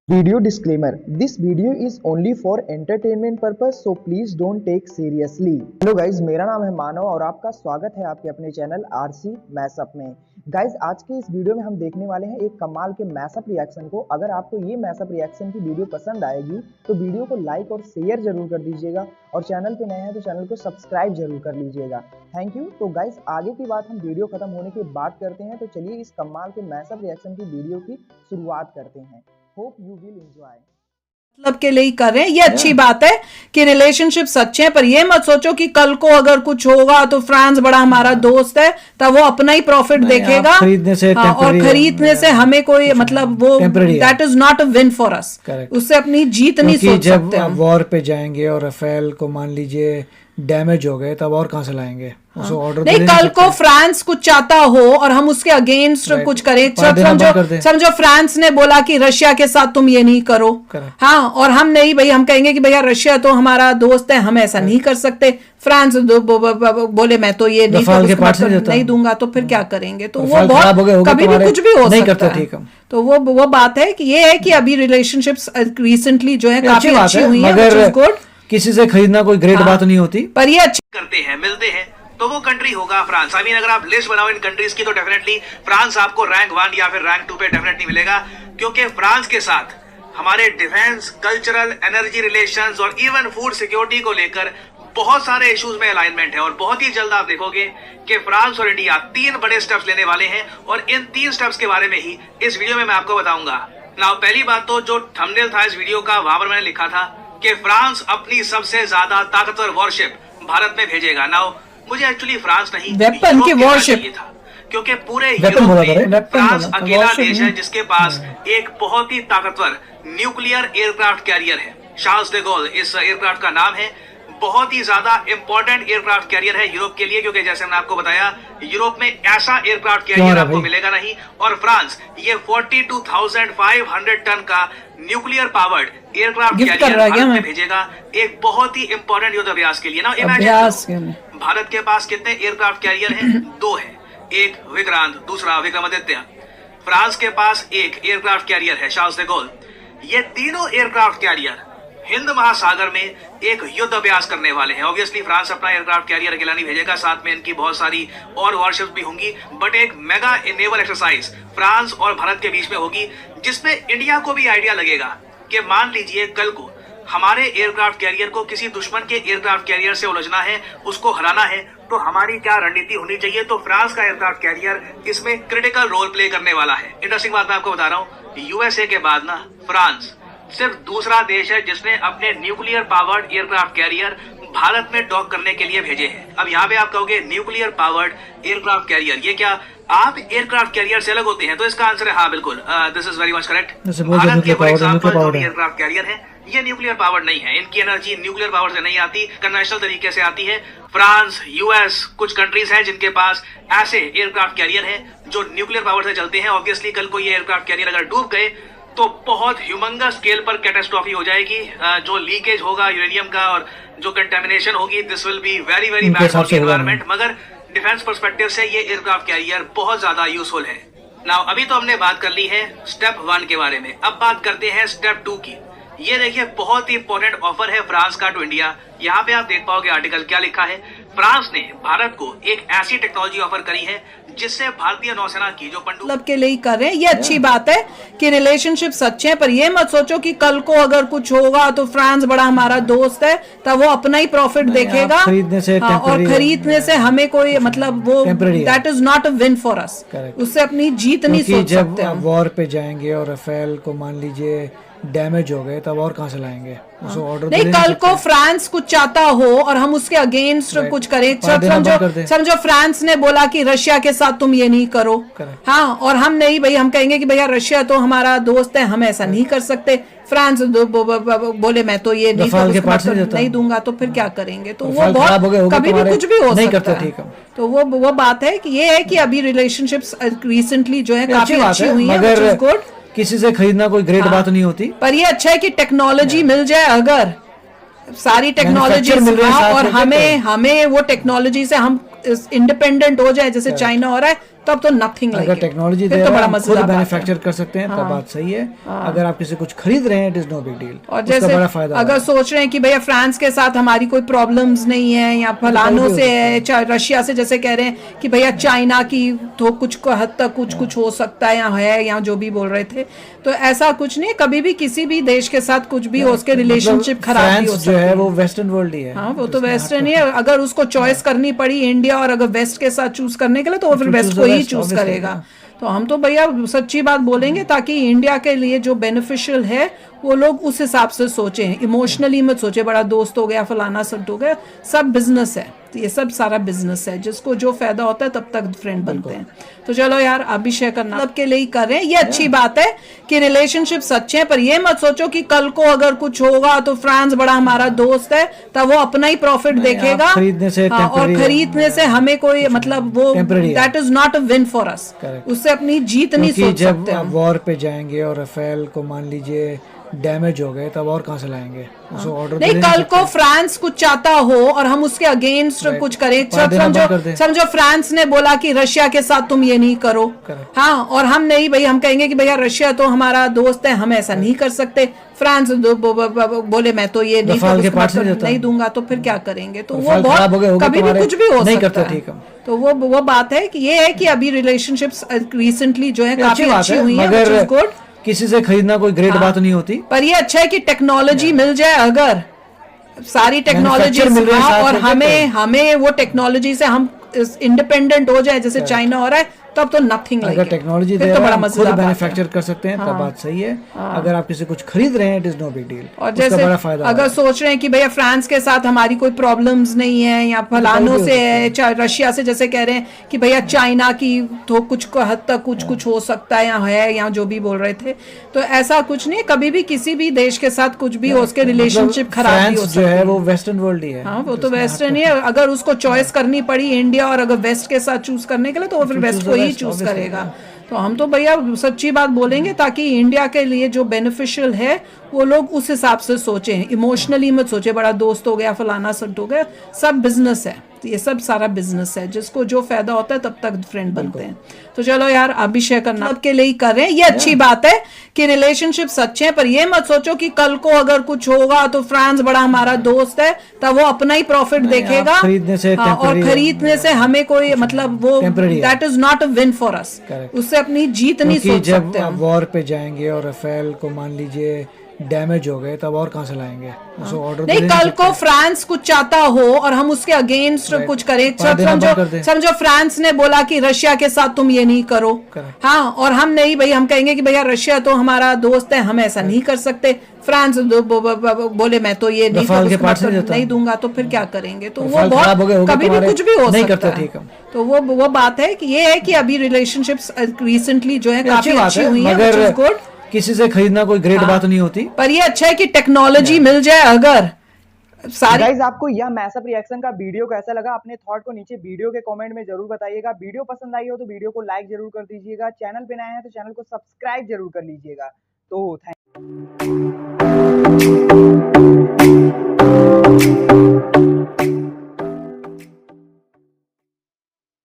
Video disclaimer: This video is only for entertainment purpose, so please don't take seriously. Hello guys, मेरा नाम है मानव और आपका स्वागत है आपके अपने चैनल आरसी मैशअप में। गाइज, आज के इस वीडियो में हम देखने वाले हैं एक कमाल के मैशअप रिएक्शन को। अगर आपको ये मैशअप रिएक्शन की वीडियो पसंद आएगी तो वीडियो को लाइक और शेयर जरूर कर दीजिएगा और चैनल पे नए हैं तो चैनल को सब्सक्राइब जरूर कर लीजिएगा। Thank you. तो गाइज, आगे की बात हम वीडियो खत्म होने के बाद करते हैं। तो चलिए इस कमाल के मैशअप रिएक्शन की वीडियो की शुरुआत करते हैं। Hope you will enjoy. मतलब के लिए ही कर रहे हैं, ये अच्छी बात है कि रिलेशनशिप सच्चे हैं, पर ये मत सोचो कि कल को अगर कुछ होगा तो फ्रांस बड़ा हमारा दोस्त है तब वो अपना ही प्रॉफिट देखेगा। खरीदने से और खरीदने से हमें कोई मतलब वो that is not a win for us. उससे अपनी जीत नहीं सोच सकते हम। जब वॉर पे जाएंगे और राफेल को मान लीजिए डैमेज हो गए तब और कहां से लाएंगे? ऑर्डर नहीं, कल को फ्रांस कुछ चाहता हो और हम उसके अगेंस्ट कुछ करें, समझो फ्रांस ने बोला कि रशिया के साथ तुम ये नहीं करो, हाँ, और हम नहीं, भाई हम कहेंगे कि भैया रशिया तो हमारा दोस्त है, हम ऐसा नहीं कर सकते। फ्रांस बोले मैं तो ये नहीं दूंगा, तो फिर क्या करेंगे? तो वो बहुत कभी भी कुछ भी हो सकता है। तो वो बात है कि ये है कि अभी रिलेशनशिप्स रिसेंटली जो है काफी अच्छी हुई है। किसी से खरीदना कोई ग्रेट बात नहीं होती, पर ये अच्छी करते हैं, मिलते हैं तो वो कंट्री होगा फ्रांस। आई मीन अगर आप लिस्ट बनाओ इन कंट्रीज की तो डेफिनेटली फ्रांस आपको रैंक 1 या फिर रैंक 2 पे डेफिनेटली मिलेगा, क्योंकि फ्रांस के साथ हमारे डिफेंस, कल्चरल, एनर्जी रिलेशंस और इवन फूड सिक्योरिटी को लेकर बहुत सारे इश्यूज में अलाइनमेंट है। और बहुत ही जल्द आप देखोगे कि फ्रांस और इंडिया 3 बड़े स्टेप्स लेने वाले हैं और इन 3 स्टेप्स के बारे में ही इस वीडियो में मैं आपको बताऊंगा। नाउ पहली बात तो जो थंबनेल था इस वीडियो का, वहां पर मैंने लिखा था कि फ्रांस अपनी सबसे ज्यादा ताकतवर वॉरशिप भारत में भेजेगा। नाउ मुझे एक्चुअली फ्रांस नहीं, वेपन की वॉरशिप था, क्योंकि पूरे यूरोप में फ्रांस अकेला देश है जिसके पास एक बहुत ही ताकतवर न्यूक्लियर एयरक्राफ्ट कैरियर है। चार्ल्स डे गॉल इस एयरक्राफ्ट का नाम है। बहुत ही ज्यादा इंपॉर्टेंट एयरक्राफ्ट कैरियर है यूरोप के लिए, क्योंकि जैसे मैंने आपको बताया यूरोप में ऐसा एयरक्राफ्ट कैरियर आपको मिलेगा नहीं। और फ्रांस ये 42,500 टन का न्यूक्लियर पावर्ड एयरक्राफ्ट कैरियर में भेजेगा एक बहुत ही इंपॉर्टेंट युद्ध अभ्यास के लिए। ना इमेजिन भारत के पास कितने एयरक्राफ्ट कैरियर हैं? 2 है, एक विक्रांत, दूसरा विक्रमादित्य। फ्रांस के पास एक एयरक्राफ्ट कैरियर है चार्ल्स डे गॉल। ये तीनों एयरक्राफ्ट कैरियर हिंद महासागर में एक युद्ध अभ्यास करने वाले हैं। ऑब्वियसली फ्रांस अपना एयरक्राफ्ट कैरियर अकेला नहीं भेजेगा, साथ में इनकी बहुत सारी और वॉरशिप्स भी होंगी, बट एक मेगा नेवल एक्सरसाइज फ्रांस और भारत के बीच में होगी, जिसमें इंडिया को भी आइडिया लगेगा कि मान लीजिए कल को हमारे एयरक्राफ्ट कैरियर को किसी दुश्मन के एयरक्राफ्ट कैरियर से उलझना है, उसको हराना है, तो हमारी क्या रणनीति होनी चाहिए। तो फ्रांस का एयरक्राफ्ट कैरियर इसमें क्रिटिकल रोल प्ले करने वाला है। इंटरेस्टिंग बात मैं आपको बता रहा हूँ, यूएसए के बाद ना फ्रांस सिर्फ दूसरा देश है जिसने अपने nuclear powered aircraft carrier Bharat में डॉक करने के लिए भेजे हैं। अब यहाँ पे आप कहोगे न्यूक्लियर पावर्ड एयरक्राफ्ट कैरियर, ये क्या आप एयरक्राफ्ट कैरियर से अलग होते हैं? तो इसका आंसर है हाँ, बिल्कुल, this is very much correct. Bharat के फॉर एग्जांपल जो एयरक्राफ्ट कैरियर है ये न्यूक्लियर पावर्ड नहीं है, इनकी एनर्जी न्यूक्लियर पावर से नहीं आती, कन्वेंशनल तरीके से आती है। फ्रांस, यूएस, कुछ कंट्रीज हैं जिनके पास ऐसे एयरक्राफ्ट कैरियर है जो न्यूक्लियर पावर से चलते हैं। ऑब्वियसली कल को ये एयरक्राफ्ट कैरियर अगर डूब गए तो बहुत ह्यूमंगस स्केल पर कैटास्ट्रॉफी हो जाएगी। जो लीकेज होगा यूरेनियम का और जो कंटेमिनेशन होगी, this will be very very bad for the environment. मगर डिफेंस पर्सपेक्टिव से ये एयरक्राफ्ट कैरियर बहुत ज्यादा यूजफुल है। नाउ अभी तो हमने बात कर ली है स्टेप 1 के बारे में, अब बात करते हैं स्टेप 2 की। ये देखिए बहुत ही इंपॉर्टेंट ऑफर है फ्रांस का टू इंडिया। यहाँ पे आप देख पाओगे आर्टिकल क्या लिखा है। फ्रांस ने भारत को एक ऐसी टेक्नोलॉजी ऑफर करी है जिससे भारतीय नौसेना की जो मतलब के लिए ही कर रहे हैं, ये अच्छी बात है कि रिलेशनशिप सच्चे हैं, पर ये मत सोचो कि कल को अगर कुछ होगा तो फ्रांस बड़ा हमारा दोस्त है तब वो अपना ही प्रॉफिट देखेगा। और खरीदने से हमें कोई मतलब वो that is not a win for us. उससे अपनी जीत नहीं सोच सकते हम। वॉर पे जाएंगे और राफेल को मान लीजिए डैमेज हो गए तब और कहां से लाएंगे? ऑर्डर नहीं, कल को फ्रांस कुछ चाहता हो और हम उसके अगेंस्ट कुछ करें, समझो फ्रांस ने बोला कि रशिया के साथ तुम ये नहीं करो, हाँ, और हम नहीं, भाई हम कहेंगे कि भैया रशिया तो हमारा दोस्त है, हम ऐसा नहीं कर सकते। फ्रांस बोले मैं तो ये नहीं दूंगा, तो फिर क्या करेंगे? तो वो बहुत कभी भी कुछ भी हो सकता है। तो वो बात है कि ये है कि अभी रिलेशनशिप्स रिसेंटली जो है काफी अच्छी हुई है। किसी से खरीदना कोई ग्रेट बात नहीं होती, पर ये अच्छा है कि टेक्नोलॉजी मिल जाए, अगर सारी टेक्नोलॉजी और हमें वो टेक्नोलॉजी से हम इंडिपेंडेंट हो जाए जैसे चाइना हो रहा है, तब तो नथिंग अगर टेक्नोलॉजी तो बड़ा मजेदार मैन्युफैक्चर कर सकते हैं तब बात सही है। अगर आप किसी कुछ खरीद रहे हैं, it is no big deal. और जैसे बड़ा फायदा अगर सोच रहे हैं कि भैया फ्रांस के साथ हमारी कोई प्रॉब्लम्स नहीं है या फलानों से है, रशिया से जैसे कह रहे हैं कि भैया चाइना की तो कुछ हद तक कुछ हो सकता है या जो भी बोल रहे थे, तो ऐसा कुछ नहीं। कभी भी किसी भी देश के साथ कुछ भी हो, उसके रिलेशनशिप खराब भी हो सकती है। वो वेस्टर्न वर्ल्ड ही है। हाँ, वो तो वेस्टर्न ही है। अगर उसको चॉइस करनी पड़ी इंडिया और अगर वेस्ट के साथ चूज करने के लिए, तो वो फिर वेस्ट को ही चूज करेगा। तो हम तो भैया सच्ची बात बोलेंगे, ताकि इंडिया के लिए जो बेनिफिशियल है वो लोग उस हिसाब से सोचें, इमोशनली मत सोचे बड़ा दोस्त हो गया फलाना सब हो गया। सब बिजनेस है, तो ये सब सारा बिजनेस है, जिसको जो फायदा होता है तब तक फ्रेंड बनते हैं। तो चलो यार, आप भी शेयर करना सबके लिए ही कर रहे हैं, ये अच्छी बात है कि रिलेशनशिप सच्चे हैं। पर ये मत सोचो कि कल को अगर कुछ होगा तो फ्रांस बड़ा हमारा दोस्त है, तब वो अपना ही प्रॉफिट देखेगा। खरीदने से और खरीदने से हमें कोई मतलब वो that is not a win for us. उससे अपनी जीत नहीं सोच सकते। जब वॉर पे जाएंगे और राफेल को मान लीजिए डैमेज हो गए, तब और कहां से लाएंगे? उसको ऑर्डर नहीं, कल को फ्रांस कुछ चाहता हो और हम उसके अगेंस्ट कुछ करें, समझो फ्रांस ने बोला कि रशिया के साथ तुम ये नहीं करो, हाँ, और हम नहीं भाई, हम कहेंगे कि भैया रशिया तो हमारा दोस्त है, हम ऐसा नहीं कर सकते। फ्रांस बोले मैं तो ये नहीं दूंगा, तो फिर क्या करेंगे? तो वो बहुत कभी भी कुछ भी हो सकता है। तो वो बात है कि ये है कि अभी रिलेशनशिप्स रिसेंटली जो है काफी अच्छी हुई है, गुड। किसी से खरीदना कोई ग्रेट बात नहीं होती, पर ये अच्छा है कि टेक्नोलॉजी मिल जाए, अगर सारी टेक्नोलॉजी और हमें वो टेक्नोलॉजी से हम इंडिपेंडेंट हो जाए जैसे चाइना हो रहा है, तब तो नथिंग अगर टेक्नोलॉजी तो बड़ा मजेदार मैन्युफैक्चर कर सकते हैं तब बात सही है। अगर आप किसी कुछ खरीद रहे हैं, it is no big deal. और जैसे बड़ा फायदा अगर सोच रहे हैं कि भैया फ्रांस के साथ हमारी कोई प्रॉब्लम्स नहीं है या फलानों से है, रशिया से जैसे कह रहे हैं कि भैया चाइना की तो कुछ हद तक कुछ हो सकता है या जो भी बोल रहे थे, तो ऐसा कुछ नहीं। कभी भी किसी भी देश के साथ कुछ भी हो, उसके रिलेशनशिप खराब भी हो सकती है। वो वेस्टर्न वर्ल्ड ही है। हाँ, वो तो वेस्टर्न ही है। अगर उसको चॉइस करनी पड़ी इंडिया और अगर वेस्ट के साथ चूज करने के लिए, तो वो फिर वेस्ट को ही चूज करेगा। तो हम तो भैया सच्ची बात बोलेंगे, ताकि इंडिया के लिए जो बेनिफिशियल है वो लोग उस हिसाब से सोचें, इमोशनली मत सोचे बड़ा दोस्त हो गया फलाना सब हो गया। सब बिजनेस है, तो ये सब सारा बिजनेस है, जिसको जो फायदा होता है तब तक फ्रेंड बनते हैं। तो चलो यार, आप भी शेयर करना सबके लिए ही कर रहे हैं, ये अच्छी बात है कि रिलेशनशिप सच्चे हैं। पर ये मत सोचो कि कल को अगर कुछ होगा तो फ्रांस बड़ा हमारा दोस्त है, तब वो अपना ही प्रॉफिट देखेगा। और खरीदने से हमें कोई मतलब वो that is not a win for us. उससे अपनी जीत नहीं सोच सकते। जब वॉर पे जाएंगे और राफेल को मान लीजिए डैमेज हो गए, तब और कहां से लाएंगे? उसको ऑर्डर नहीं, कल को फ्रांस कुछ चाहता हो और हम उसके अगेंस्ट कुछ करें, समझो फ्रांस ने बोला कि रशिया के साथ तुम ये नहीं करो, हाँ, और हम नहीं भाई, हम कहेंगे कि भैया रशिया तो हमारा दोस्त है, हम ऐसा नहीं कर सकते। फ्रांस बोले मैं तो ये नहीं दूंगा, तो फिर क्या करेंगे? तो वो बहुत कभी भी कुछ भी हो सकता है। तो वो बात है कि ये है कि अभी रिलेशनशिप्स रिसेंटली जो है काफी अच्छी हुई है, गुड। किसी से खरीदना कोई ग्रेट बात नहीं होती, पर ये अच्छा है कि टेक्नोलॉजी मिल जाए। अगर सारी गाइस, आपको यह मैसअप रिएक्शन का वीडियो कैसा लगा? अपने थॉट को नीचे वीडियो के कमेंट में जरूर बताइएगा। वीडियो पसंद आई हो तो वीडियो को लाइक जरूर कर दीजिएगा। चैनल पे नए हैं तो चैनल को सब्सक्राइब जरूर कर लीजिएगा। तो थैंक